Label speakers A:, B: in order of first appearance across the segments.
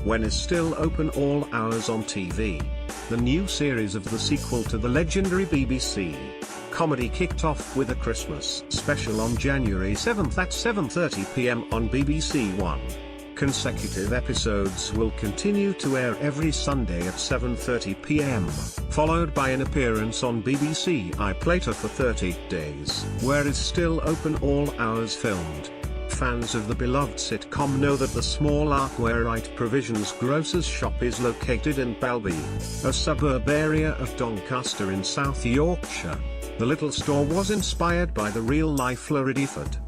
A: When is still open all hours on TV? The new series of the sequel to the legendary BBC comedy kicked off with a Christmas special on January 7th at 7:30 p.m. on BBC One. Consecutive episodes will continue to air every Sunday at 7:30 p.m., followed by an appearance on BBC iPlayer for 30 days, where is still open all hours filmed. Fans of the beloved sitcom know that the small Arkwright Provisions grocer's shop is located in Balby, a suburb area of Doncaster in South Yorkshire. The little store was inspired by the real-life Lord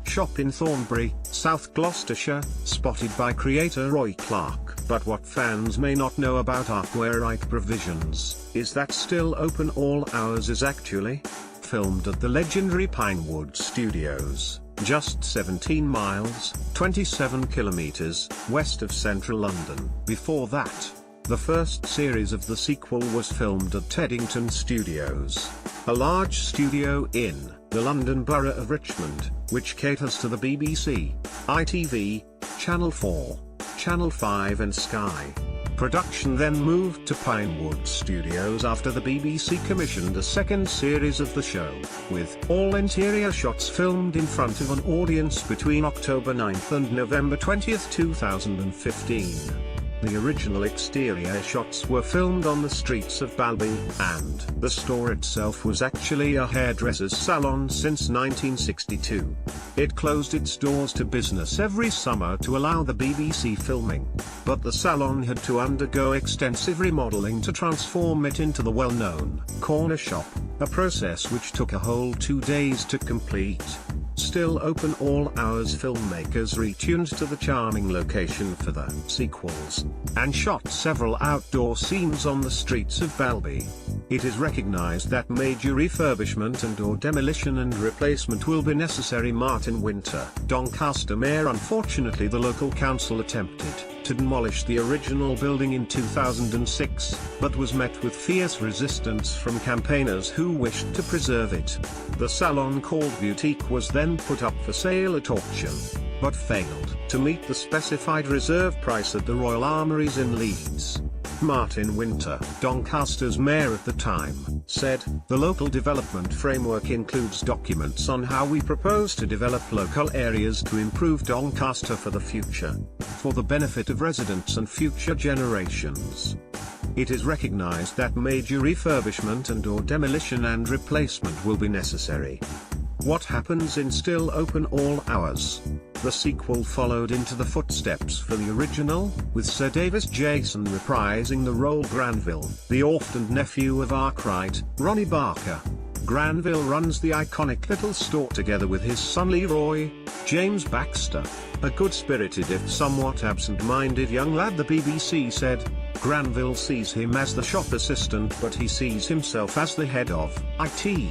A: shop in Thornbury, South Gloucestershire, spotted by creator Roy Clark. But what fans may not know about Arkwright Provisions is that Still Open All Hours is actually filmed at the legendary Pinewood Studios, just 17 miles, 27 kilometers, west of central London. Before that, the first series of the sequel was filmed at Teddington Studios, a large studio in the London Borough of Richmond, which caters to the BBC, ITV, Channel 4, Channel 5 and Sky. Production then moved to Pinewood Studios after the BBC commissioned a second series of the show, with all interior shots filmed in front of an audience between October 9th and November 20th, 2015. The original exterior shots were filmed on the streets of Balby, and the store itself was actually a hairdresser's salon since 1962. It closed its doors to business every summer to allow the BBC filming, but the salon had to undergo extensive remodeling to transform it into the well-known corner shop, a process which took a whole 2 days to complete. Still Open All Hours filmmakers retuned to the charming location for the sequels, and shot several outdoor scenes on the streets of Balby. It is recognized that major refurbishment and/or demolition and replacement will be necessary. Martin Winter, Doncaster Mayor. Unfortunately, the local council attempted to demolish the original building in 2006, but was met with fierce resistance from campaigners who wished to preserve it. The salon called Boutique was then put up for sale at auction, but failed to meet the specified reserve price at the Royal Armouries in Leeds. Martin Winter, Doncaster's mayor at the time, said, "The local development framework includes documents on how we propose to develop local areas to improve Doncaster for the future, for the benefit of residents and future generations. It is recognized that major refurbishment and/or demolition and replacement will be necessary." What happens in Still Open All Hours? The sequel followed into the footsteps for the original, with Sir Davis Jason reprising the role Granville, the orphaned nephew of Arkwright, Ronnie Barker. Granville runs the iconic little store together with his son Leroy, James Baxter, a good-spirited if somewhat absent-minded young lad. The BBC said, Granville sees him as the shop assistant, but he sees himself as the head of IT.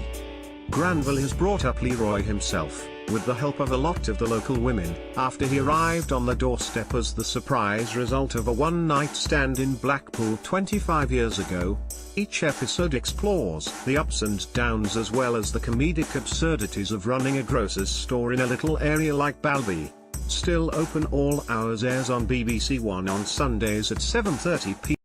A: Granville has brought up Leroy himself, with the help of a lot of the local women, after he arrived on the doorstep as the surprise result of a one-night stand in Blackpool 25 years ago. Each episode explores the ups and downs as well as the comedic absurdities of running a grocer's store in a little area like Balby. Still Open All Hours airs on BBC One on Sundays at 7:30 p.m.